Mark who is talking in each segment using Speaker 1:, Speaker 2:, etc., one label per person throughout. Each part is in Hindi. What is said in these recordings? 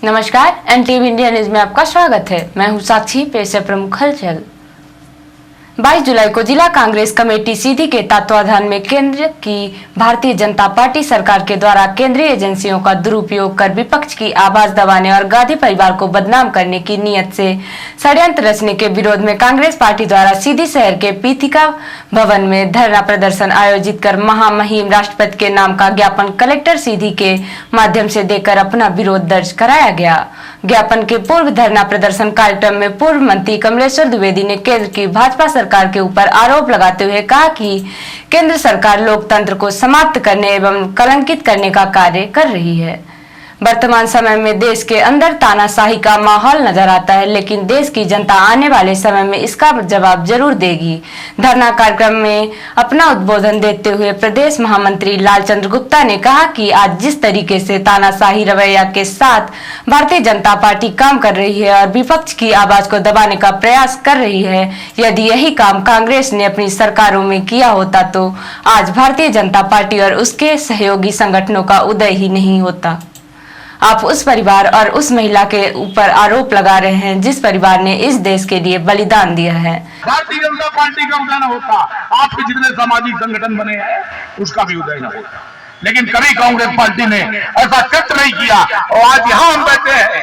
Speaker 1: नमस्कार, एनटीवी इंडिया न्यूज में आपका स्वागत है। मैं हूं साक्षी। पेश है प्रमुख हलचल। 22 जुलाई को जिला कांग्रेस कमेटी सीधी के तत्वाधान में केंद्र की भारतीय जनता पार्टी सरकार के द्वारा केंद्रीय एजेंसियों का दुरुपयोग कर विपक्ष की आवाज दबाने और गांधी परिवार को बदनाम करने की नीयत से षड्यंत्र रचने के विरोध में कांग्रेस पार्टी द्वारा सीधी शहर के पीथिका भवन में धरना प्रदर्शन आयोजित कर महामहिम राष्ट्रपति के नाम का ज्ञापन कलेक्टर सीधी के माध्यम से देकर अपना विरोध दर्ज कराया गया। ज्ञापन के पूर्व धरना प्रदर्शन कार्यक्रम में पूर्व मंत्री कमलेश्वर द्विवेदी ने केंद्र की भाजपा सरकार के ऊपर आरोप लगाते हुए कहा कि केंद्र सरकार लोकतंत्र को समाप्त करने एवं कलंकित करने का कार्य कर रही है। वर्तमान समय में देश के अंदर तानाशाही का माहौल नजर आता है, लेकिन देश की जनता आने वाले समय में इसका जवाब जरूर देगी। धरना कार्यक्रम में अपना उद्बोधन देते हुए प्रदेश महामंत्री लालचंद्र गुप्ता ने कहा कि आज जिस तरीके से तानाशाही रवैया के साथ भारतीय जनता पार्टी काम कर रही है और विपक्ष की आवाज को दबाने का प्रयास कर रही है, यदि यही काम कांग्रेस ने अपनी सरकारों में किया होता तो आज भारतीय जनता पार्टी और उसके सहयोगी संगठनों का उदय ही नहीं होता। आप उस परिवार और उस महिला के ऊपर आरोप लगा रहे हैं जिस परिवार ने इस देश के लिए बलिदान दिया है।
Speaker 2: भारतीय जनता पार्टी का उदय न होता, आपके जितने सामाजिक संगठन बने हैं उसका भी उदय न होता, लेकिन कभी कांग्रेस पार्टी ने ऐसा कृत्य नहीं किया। और आज यहाँ हम बैठे हैं,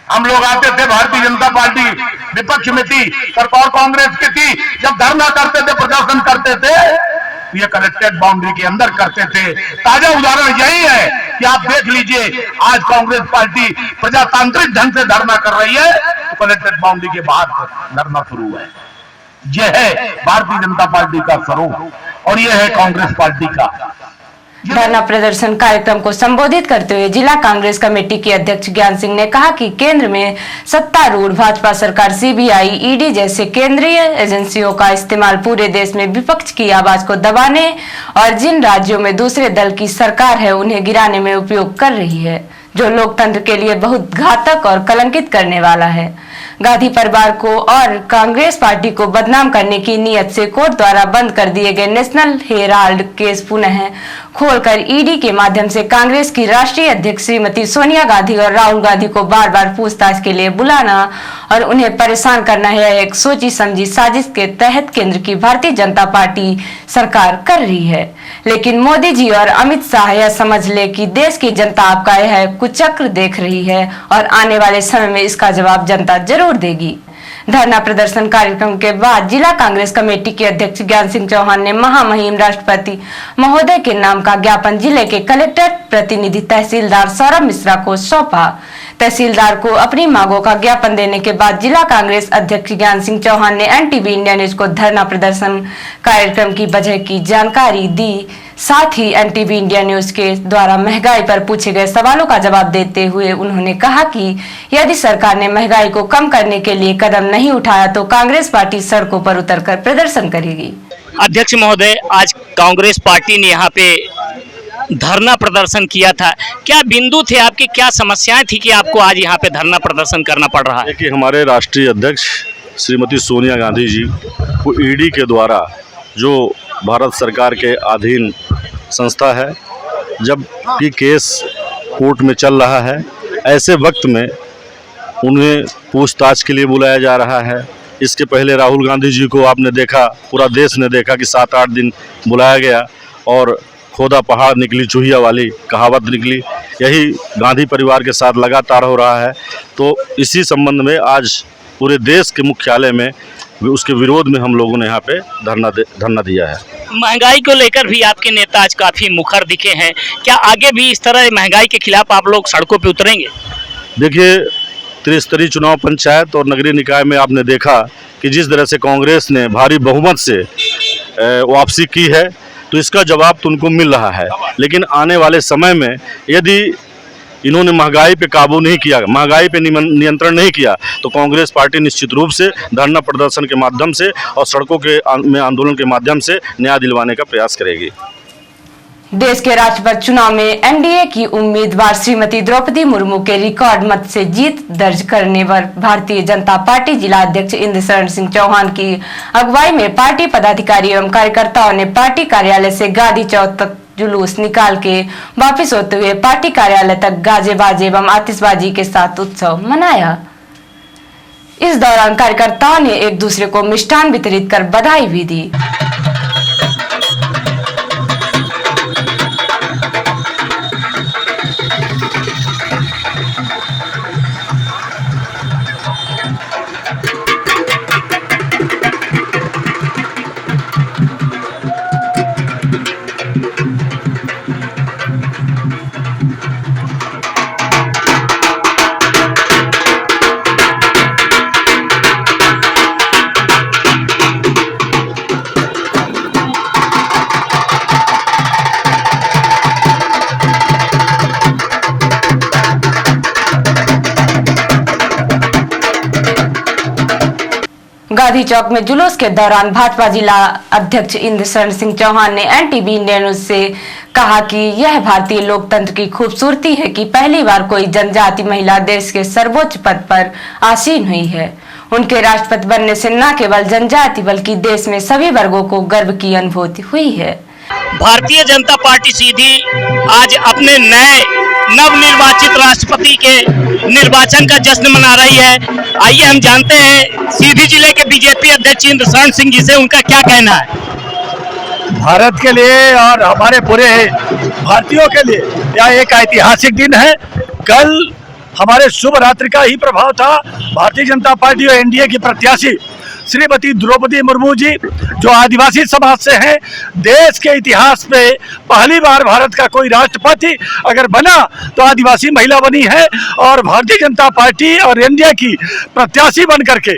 Speaker 2: हम लोग आते थे, भारतीय जनता पार्टी विपक्ष में थी, सरकार कांग्रेस की थी, जब धरना करते थे, प्रदर्शन करते थे, ये कलेक्टेड बाउंड्री के अंदर करते थे। ताजा उदाहरण यही है कि आप देख लीजिए, आज कांग्रेस पार्टी प्रजातांत्रिक ढंग से धरना कर रही है तो कलेक्टेड बाउंड्री के बाहर धरना शुरू है। यह है भारतीय जनता पार्टी का स्वरूप और यह है कांग्रेस पार्टी का।
Speaker 1: धरना प्रदर्शन कार्यक्रम को संबोधित करते हुए जिला कांग्रेस कमेटी के अध्यक्ष ज्ञान सिंह ने कहा कि केंद्र में सत्तारूढ़ भाजपा सरकार सीबीआई, ईडी जैसे केंद्रीय एजेंसियों का इस्तेमाल पूरे देश में विपक्ष की आवाज को दबाने और जिन राज्यों में दूसरे दल की सरकार है उन्हें गिराने में उपयोग कर रही है, जो लोकतंत्र के लिए बहुत घातक और कलंकित करने वाला है। गांधी परिवार को और कांग्रेस पार्टी को बदनाम करने की नीयत से कोर्ट द्वारा बंद कर दिए गए नेशनल हेराल्ड केस पुनः खोलकर ईडी के माध्यम से कांग्रेस की राष्ट्रीय अध्यक्ष श्रीमती सोनिया गांधी और राहुल गांधी को बार बार पूछताछ के लिए बुलाना और उन्हें परेशान करना है एक सोची समझी साजिश के तहत केंद्र की भारतीय जनता पार्टी सरकार कर रही है। लेकिन मोदी जी और अमित शाह यह समझ ले कि देश की जनता आपका यह कुचक्र देख रही है और आने वाले समय में इसका जवाब जनता जरूर देगी। धरना प्रदर्शन कार्यक्रम के बाद जिला कांग्रेस कमेटी के अध्यक्ष ज्ञान सिंह चौहान ने महामहिम राष्ट्रपति महोदय के नाम का ज्ञापन जिले के कलेक्टर प्रतिनिधि तहसीलदार सौरभ मिश्रा को सौंपा। तहसीलदार को अपनी मांगों का ज्ञापन देने के बाद जिला कांग्रेस अध्यक्ष ज्ञान सिंह चौहान ने एनटीवी इंडिया न्यूज को धरना प्रदर्शन कार्यक्रम की वजह की जानकारी दी। साथ ही एनटीवी इंडिया न्यूज के द्वारा महंगाई पर पूछे गए सवालों का जवाब देते हुए उन्होंने कहा कि यदि सरकार ने महंगाई को कम करने के लिए कदम नहीं उठाया तो कांग्रेस पार्टी सड़कों पर उतरकर प्रदर्शन करेगी।
Speaker 3: अध्यक्ष महोदय, आज कांग्रेस पार्टी ने यहाँ पे धरना प्रदर्शन किया था, क्या बिंदु थे आपकी, क्या समस्याएं थी कि आपको आज यहाँ पे धरना प्रदर्शन करना पड़ रहा है?
Speaker 4: कि हमारे राष्ट्रीय अध्यक्ष श्रीमती सोनिया गांधी जी को ईडी के द्वारा, जो भारत सरकार के अधीन संस्था है, जब कि केस कोर्ट में चल रहा है, ऐसे वक्त में उन्हें पूछताछ के लिए बुलाया जा रहा है। इसके पहले राहुल गांधी जी को आपने देखा, पूरा देश ने देखा कि 7-8 दिन बुलाया गया और खोदा पहाड़ निकली चूहिया वाली कहावत निकली। यही गांधी परिवार के साथ लगातार हो रहा है। तो इसी संबंध में आज पूरे देश के मुख्यालय में उसके विरोध में हम लोगों ने यहाँ पे धरना दिया है।
Speaker 3: महंगाई को लेकर भी आपके नेता आज काफ़ी मुखर दिखे हैं, क्या आगे भी इस तरह महंगाई के खिलाफ आप लोग सड़कों पे उतरेंगे?
Speaker 4: देखिए, त्रिस्तरीय चुनाव पंचायत और नगरीय निकाय में आपने देखा कि जिस तरह से कांग्रेस ने भारी बहुमत से वापसी की है, तो इसका जवाब तो उनको मिल रहा है। लेकिन आने वाले समय में यदि इन्होंने महंगाई पे काबू नहीं किया, महंगाई पे नियंत्रण नहीं किया, तो कांग्रेस पार्टी निश्चित रूप से धरना प्रदर्शन के माध्यम से और सड़कों के में आंदोलन के माध्यम से न्याय दिलवाने का प्रयास करेगी।
Speaker 1: देश के राष्ट्रपति चुनाव में एनडीए की उम्मीदवार श्रीमती द्रौपदी मुर्मू के रिकॉर्ड मत से जीत दर्ज करने पर भारतीय जनता पार्टी जिला अध्यक्ष इंद्र शरण सिंह चौहान की अगुवाई में पार्टी पदाधिकारी एवं कार्यकर्ताओं ने पार्टी कार्यालय से गांधी चौक तक जुलूस निकाल के वापस होते हुए पार्टी कार्यालय तक गाजे बाजे एवं आतिशबाजी के साथ उत्सव मनाया। इस दौरान कार्यकर्ताओं ने एक दूसरे को मिष्ठान वितरित कर बधाई भी दी। गांधी चौक में जुलूस के दौरान भाजपा जिला अध्यक्ष इंद्रशरण सिंह चौहान ने एनटीवी न्यूज से कहा कि यह भारतीय लोकतंत्र की खूबसूरती है कि पहली बार कोई जनजाति महिला देश के सर्वोच्च पद पर आसीन हुई है। उनके राष्ट्रपति बनने से न केवल जनजाति बल्कि देश में सभी वर्गों को गर्व की अनुभूति हुई है।
Speaker 3: भारतीय जनता पार्टी सीधी आज अपने नए नवनिर्वाचित राष्ट्रपति के निर्वाचन का जश्न मना रही है। आइए हम जानते हैं सीधी जिले के बीजेपी अध्यक्ष इंद्रशरण सिंह जी से, उनका क्या कहना है।
Speaker 5: भारत के लिए और हमारे पूरे भारतीयों के लिए यह एक ऐतिहासिक दिन है। कल हमारे शुभ रात्रि का ही प्रभाव था। भारतीय जनता पार्टी और एनडीए की प्रत्याशी श्रीमती द्रौपदी मुर्मू जी जो आदिवासी समाज से हैं, देश के इतिहास में पहली बार भारत का कोई राष्ट्रपति अगर बना तो आदिवासी महिला बनी है। और भारतीय जनता पार्टी और एनडीए की प्रत्याशी बन करके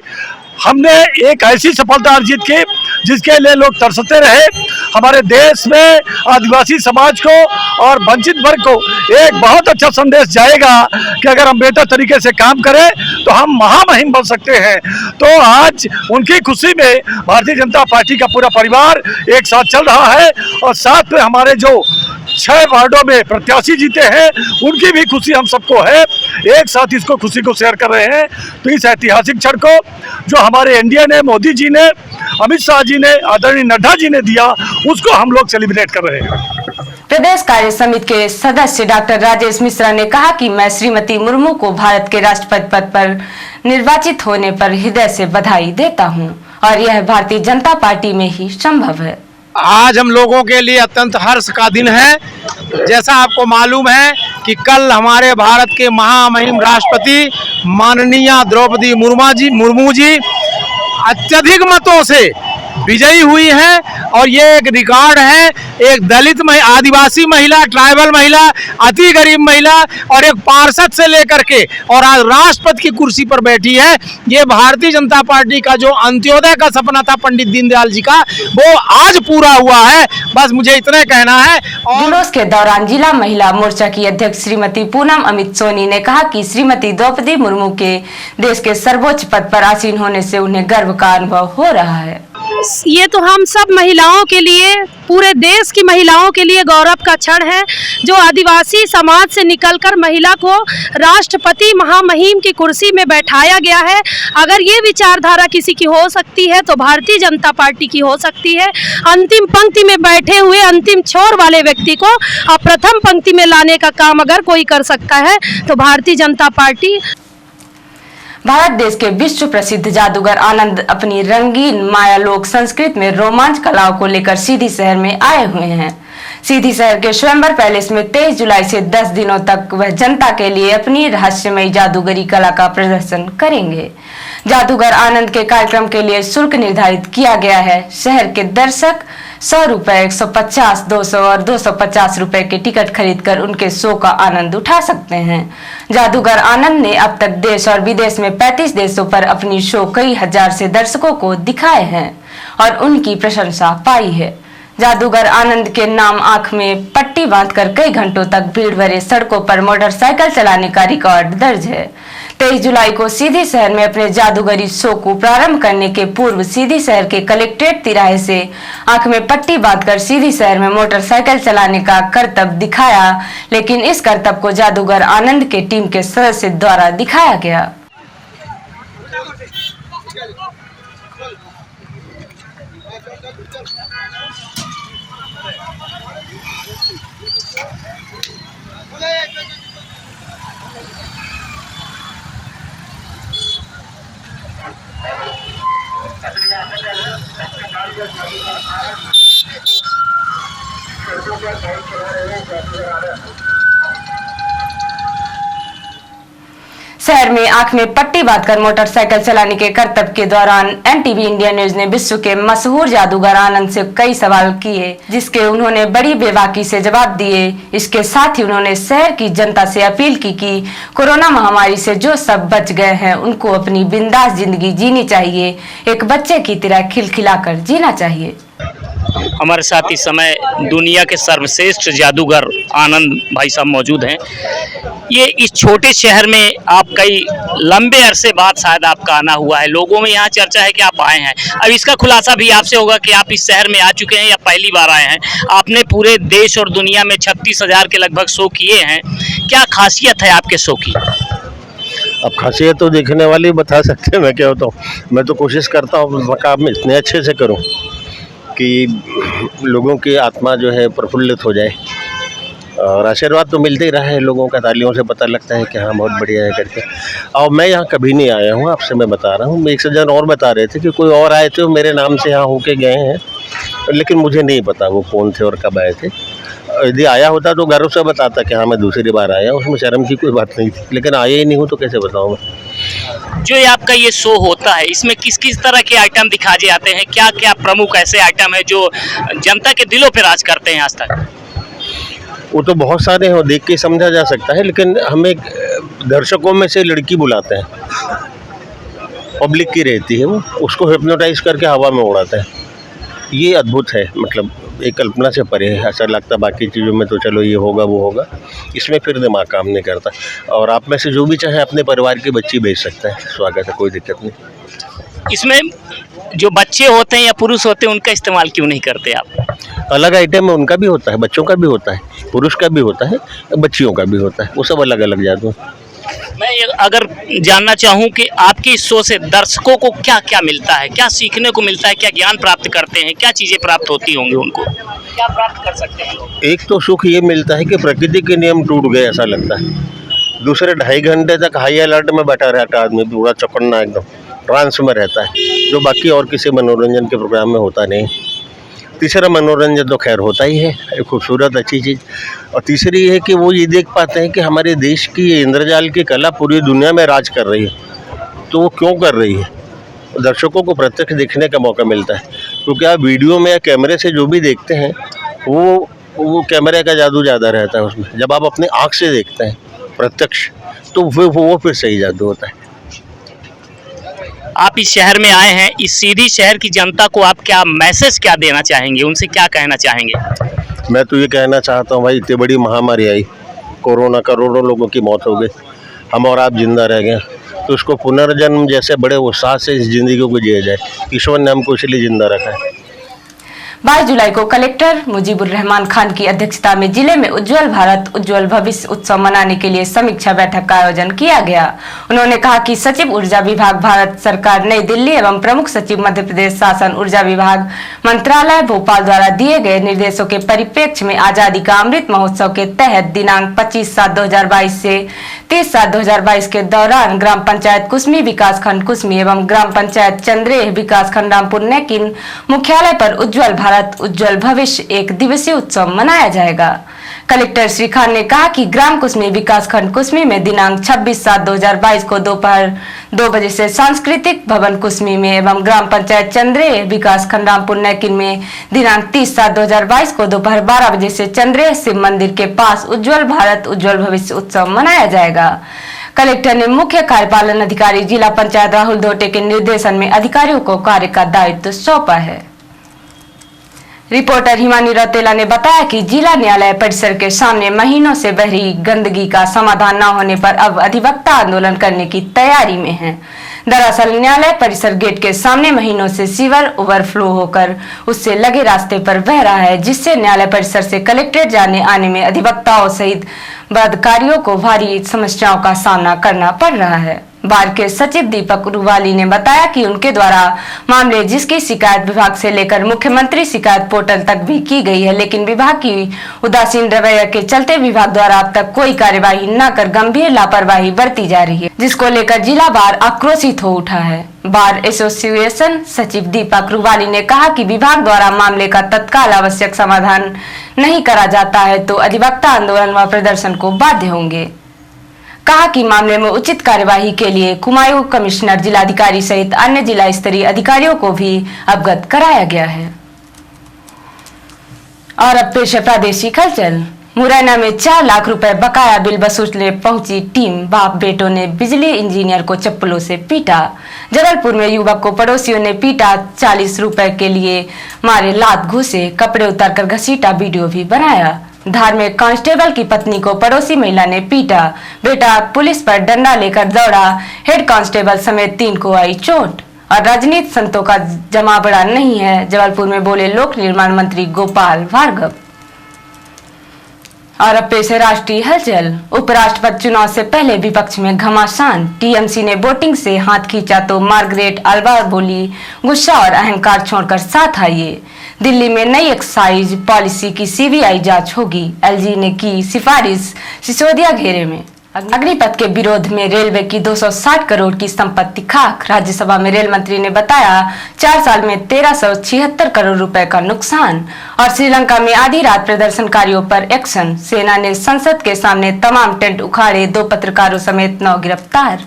Speaker 5: हमने एक ऐसी सफलता अर्जित की जिसके लिए लोग तरसते रहे। हमारे देश में आदिवासी समाज को और वंचित वर्ग को एक बहुत अच्छा संदेश जाएगा कि अगर हम बेहतर तरीके से काम करें तो हम महामहिम बन सकते हैं। तो आज उनकी खुशी में भारतीय जनता पार्टी का पूरा परिवार एक साथ चल रहा है और साथ में हमारे जो 6 वार्डों में प्रत्याशी जीते हैं उनकी भी खुशी हम सबको है। एक साथ इसको खुशी को शेयर कर रहे हैं। तो इस ऐतिहासिक क्षण को जो हमारे एनडीए ने, मोदी जी ने, अमित शाह जी ने, आदरणीय नड्डा जी ने दिया, उसको हम लोग सेलिब्रेट कर रहे हैं।
Speaker 1: प्रदेश कार्य समिति के सदस्य डॉक्टर राजेश मिश्रा ने कहा कि मैं श्रीमती मुर्मू को भारत के राष्ट्रपति पद पर निर्वाचित होने पर हृदय से बधाई देता हूं और यह भारतीय जनता पार्टी में ही संभव है।
Speaker 6: आज हम लोगों के लिए अत्यंत हर्ष का दिन है। जैसा आपको मालूम है कि कल हमारे भारत के महामहिम राष्ट्रपति माननीय द्रौपदी मुर्मू जी अत्यधिक मतों से विजयी हुई है और ये एक रिकॉर्ड है। एक दलित आदिवासी महिला, ट्राइबल महिला, अति गरीब महिला और एक पार्षद से लेकर के और आज राष्ट्रपति की कुर्सी पर बैठी है। ये भारतीय जनता पार्टी का जो अंत्योदय का सपना था पंडित दीनदयाल जी का, वो आज पूरा हुआ है। बस मुझे इतने कहना है।
Speaker 1: जुलूस के दौरान जिला महिला मोर्चा की अध्यक्ष श्रीमती पूनम अमित सोनी ने कहा कि श्रीमती द्रौपदी मुर्मू के देश के सर्वोच्च पद पर आसीन होने से उन्हें गर्व का अनुभव हो रहा है।
Speaker 7: ये तो हम सब महिलाओं के लिए, पूरे देश की महिलाओं के लिए गौरव का क्षण है जो आदिवासी समाज से निकलकर महिला को राष्ट्रपति महामहिम की कुर्सी में बैठाया गया है। अगर ये विचारधारा किसी की हो सकती है तो भारतीय जनता पार्टी की हो सकती है। अंतिम पंक्ति में बैठे हुए अंतिम छोर वाले व्यक्ति को प्रथम पंक्ति में लाने का काम अगर कोई कर सकता है तो भारतीय जनता पार्टी।
Speaker 1: भारत देश के विश्व प्रसिद्ध जादूगर आनंद अपनी रंगीन मायालोक संस्कृत में रोमांच कलाओं को लेकर सीधी शहर में आए हुए हैं। सीधी शहर के स्वयंवर पैलेस में 23 जुलाई से 10 दिनों तक वह जनता के लिए अपनी रहस्यमयी जादूगरी कला का प्रदर्शन करेंगे। जादूगर आनंद के कार्यक्रम के लिए शुल्क निर्धारित किया गया है। शहर के दर्शक 100 रुपए, 150, 200 और 250 रुपए के टिकट खरीदकर उनके शो का आनंद उठा सकते हैं। जादूगर आनंद ने अब तक देश और विदेश में 35 देशों पर अपनी शो कई हजार से दर्शकों को दिखाए हैं और उनकी प्रशंसा पाई है। जादूगर आनंद के नाम आंख में पट्टी बांधकर कई घंटों तक भीड़ भरे सड़कों पर मोटरसाइकिल चलाने का रिकॉर्ड दर्ज है। 23 जुलाई को सीधी शहर में अपने जादूगरी शो को प्रारंभ करने के पूर्व सीधी शहर के कलेक्ट्रेट तिराहे से आंख में पट्टी बांधकर सीधी शहर में मोटरसाइकिल चलाने का करतब दिखाया, लेकिन इस करतब को जादूगर आनंद के टीम के सदस्य द्वारा दिखाया गया। शहर में आंख में पट्टी बांधकर मोटरसाइकिल चलाने के करतब के दौरान एनटीवी इंडिया न्यूज ने विश्व के मशहूर जादूगर आनंद से कई सवाल किए, जिसके उन्होंने बड़ी बेबाकी से जवाब दिए। इसके साथ ही उन्होंने शहर की जनता से अपील की कि कोरोना महामारी से जो सब बच गए हैं उनको अपनी बिंदास जिंदगी जीनी चाहिए, एक बच्चे की तरह खिलखिलाकर जीना चाहिए।
Speaker 3: हमारे साथ इस समय दुनिया के सर्वश्रेष्ठ जादूगर आनंद भाई साहब मौजूद हैं। ये इस छोटे शहर में आप कई लंबे अरसे बाद शायद आपका आना हुआ है, लोगों में यहाँ चर्चा है कि आप आए हैं। अब इसका खुलासा भी आपसे होगा कि आप इस शहर में आ चुके हैं या पहली बार आए हैं। आपने पूरे देश और दुनिया में 36,000 के लगभग शो किए हैं, क्या खासियत है आपके शो की?
Speaker 8: अब खासियत तो देखने वाले बता सकते हैं, मैं क्या होता हूँ। मैं तो कोशिश करता हूँ उस मकाम में इतने अच्छे से करूँ कि लोगों की आत्मा जो है प्रफुल्लित हो जाए, और आशीर्वाद तो मिलते ही रहा है लोगों का, तालियों से पता लगता है कि हाँ बहुत बढ़िया है करके। और मैं यहाँ कभी नहीं आया हूँ, आपसे मैं बता रहा हूँ। एक सज्जन और बता रहे थे कि कोई और आए थे, मेरे नाम से यहाँ होके गए हैं, लेकिन मुझे नहीं पता वो कौन थे और कब आए थे। यदि आया होता तो गर्व से बताता कि हाँ मैं दूसरी बार आया, उसमें शर्म की कोई बात नहीं थी, लेकिन आया ही नहीं हूँ तो कैसे बताऊँ मैं।
Speaker 3: जो ये आपका ये शो होता है, इसमें किस किस तरह के आइटम दिखाए जाते हैं? क्या क्या प्रमुख ऐसे आइटम है जो जनता के दिलों पे राज करते हैं आज तक?
Speaker 8: वो तो बहुत सारे हैं, देख के समझा जा सकता है, लेकिन हमें दर्शकों में से लड़की बुलाते हैं, पब्लिक की रहती है, वो उसको हिप्नोटाइज करके हवा में उड़ाते हैं। ये अद्भुत है, मतलब एक कल्पना से परे है। ऐसा लगता बाकी चीज़ों में तो चलो ये होगा वो होगा, इसमें फिर दिमाग काम नहीं करता। और आप में से जो भी चाहे अपने परिवार की बच्ची भेज सकते हैं, स्वागत है, कोई दिक्कत नहीं।
Speaker 3: इसमें जो बच्चे होते हैं या पुरुष होते हैं उनका इस्तेमाल क्यों नहीं करते आप?
Speaker 8: अलग आइटम है, उनका भी होता है, बच्चों का भी होता है, पुरुष का भी होता है, बच्चियों का भी होता है, वो सब अलग अलग जादू है।
Speaker 3: मैं अगर जानना चाहूँ कि आपके इस शो से दर्शकों को क्या क्या मिलता है, क्या सीखने को मिलता है, क्या ज्ञान प्राप्त करते हैं, क्या चीज़ें प्राप्त होती होंगी उनको, क्या प्राप्त कर सकते हैं लोग?
Speaker 8: एक तो सुख ये मिलता है कि प्रकृति के नियम टूट गए ऐसा लगता है। दूसरे 2.5 घंटे तक हाई अलर्ट में बैठा रहता है आदमी, पूरा चौकन्ना एकदम ट्रांस में रहता है, जो बाकी और किसी मनोरंजन के प्रोग्राम में होता नहीं। तीसरा मनोरंजन तो खैर होता ही है, एक खूबसूरत अच्छी चीज़। और तीसरी ये है कि वो ये देख पाते हैं कि हमारे देश की ये इंद्रजाल की कला पूरी दुनिया में राज कर रही है, तो वो क्यों कर रही है, दर्शकों को प्रत्यक्ष देखने का मौका मिलता है। क्योंकि आप वीडियो में या कैमरे से जो भी देखते हैं वो कैमरे का जादू ज़्यादा रहता है उसमें। जब आप अपने आँख से देखते हैं प्रत्यक्ष, तो वो फिर सही जादू होता है।
Speaker 3: आप इस शहर में आए हैं, इस सीधी शहर की जनता को आप क्या मैसेज क्या देना चाहेंगे, उनसे क्या कहना चाहेंगे?
Speaker 8: मैं तो ये कहना चाहता हूँ भाई, इतनी बड़ी महामारी आई, कोरोना, करोड़ों लोगों की मौत हो गई, हम और आप जिंदा रह गए, तो उसको पुनर्जन्म जैसे बड़े उत्साह से इस जिंदगी को जिया जाए। ईश्वर ने हमको इसलिए जिंदा रखा है।
Speaker 1: 22 जुलाई को कलेक्टर मुजीबुर रहमान खान की अध्यक्षता में जिले में उज्जवल भारत उज्जवल भविष्य उत्सव मनाने के लिए समीक्षा बैठक का आयोजन किया गया। उन्होंने कहा कि सचिव ऊर्जा विभाग भारत सरकार नई दिल्ली एवं प्रमुख सचिव मध्य प्रदेश शासन ऊर्जा विभाग मंत्रालय भोपाल द्वारा दिए गए निर्देशों के परिप्रेक्ष्य में आजादी का अमृत महोत्सव के तहत दिनांक 25/7/2022 से 30/7/2022 के दौरान ग्राम पंचायत कुसमी विकासखंड कुसमी एवं ग्राम पंचायत चंद्रेह विकासखंड रामपुर नेकिन मुख्यालय पर उज्जवल भारत उज्जवल भविष्य एक दिवसीय उत्सव मनाया जाएगा। कलेक्टर श्री खान ने कहा कि ग्राम कुसमी विकासखंड कुसमी में दिनांक 26/7/2022 को दोपहर 2 बजे से सांस्कृतिक भवन कुसमी में एवं ग्राम पंचायत चंद्रेह विकासखंड रामपुर नेकिन में दिनांक 30/7/2022 को दोपहर 12 बजे से चंद्रेह शिव मंदिर के पास उज्जवल भारत उज्जवल भविष्य उत्सव मनाया जाएगा। कलेक्टर ने मुख्य कार्यपालन अधिकारी जिला पंचायत राहुल धोटे के निर्देशन में अधिकारियों को कार्य का दायित्व सौंपा है। रिपोर्टर हिमानी रौतेला ने बताया कि जिला न्यायालय परिसर के सामने महीनों से बह रही गंदगी का समाधान न होने पर अब अधिवक्ता आंदोलन करने की तैयारी में है। दरअसल न्यायालय परिसर गेट के सामने महीनों से सीवर ओवरफ्लो होकर उससे लगे रास्ते पर बह रहा है, जिससे न्यायालय परिसर से कलेक्ट्रेट जाने आने में अधिवक्ताओं सहित बदकारियों को भारी समस्याओं का सामना करना पड़ रहा है। बार के सचिव दीपक रुवाली ने बताया कि उनके द्वारा मामले जिसकी शिकायत विभाग से लेकर मुख्यमंत्री शिकायत पोर्टल तक भी की गई है, लेकिन विभाग की उदासीन रवैया के चलते विभाग द्वारा अब तक कोई कार्यवाही न कर गंभीर लापरवाही बरती जा रही है, जिसको लेकर जिला बार आक्रोशित हो उठा है। बार एसोसिएशन सचिव दीपक रुवाली ने कहा कि विभाग द्वारा मामले का तत्काल आवश्यक समाधान नहीं करा जाता है तो अधिवक्ता आंदोलन व प्रदर्शन को बाध्य होंगे। कहा कि मामले में उचित कार्यवाही के लिए कुमाऊं कमिश्नर, जिलाधिकारी सहित अन्य जिला स्तरीय अधिकारियों को भी अवगत कराया गया है। और अब पेश है प्रादेशिक हलचल। मुरैना में 4 लाख रुपए बकाया बिल वसूलने पहुंची टीम, बाप बेटों ने बिजली इंजीनियर को चप्पलों से पीटा। जबलपुर में युवक को पड़ोसियों ने पीटा, 40 रुपए के लिए मारे लात घुसे, कपड़े उतारकर घसीटा, वीडियो भी बनाया। धार में कांस्टेबल की पत्नी को पड़ोसी महिला ने पीटा, बेटा पुलिस पर डंडा लेकर दौड़ा, हेड कांस्टेबल समेत 3 को आई चोट। और राजनीति संतों का जमावड़ा नहीं है, जबलपुर में बोले लोक निर्माण मंत्री गोपाल भार्गव। और अब पेश है राष्ट्रीय हलचल। उपराष्ट्रपति चुनाव से पहले विपक्ष में घमासान, टीएमसी ने वोटिंग से हाथ खींचा तो मार्गरेट अल्बार बोली गुस्सा और अहंकार छोड़कर साथ आइए। दिल्ली में नई एक्साइज पॉलिसी की सीबीआई जांच होगी, एलजी ने की सिफारिश, सिसोदिया घेरे में। अग्निपथ के विरोध में रेलवे की 260 करोड़ की संपत्ति खाक, राज्यसभा में रेल मंत्री ने बताया 4 साल में 1376 करोड़ रुपए का नुकसान। और श्रीलंका में आधी रात प्रदर्शनकारियों पर एक्शन, सेना ने संसद के सामने तमाम टेंट उखाड़े, 2 पत्रकारों समेत 9 गिरफ्तार।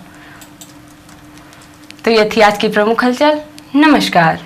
Speaker 1: तो ये थी आज की प्रमुख हलचल। नमस्कार।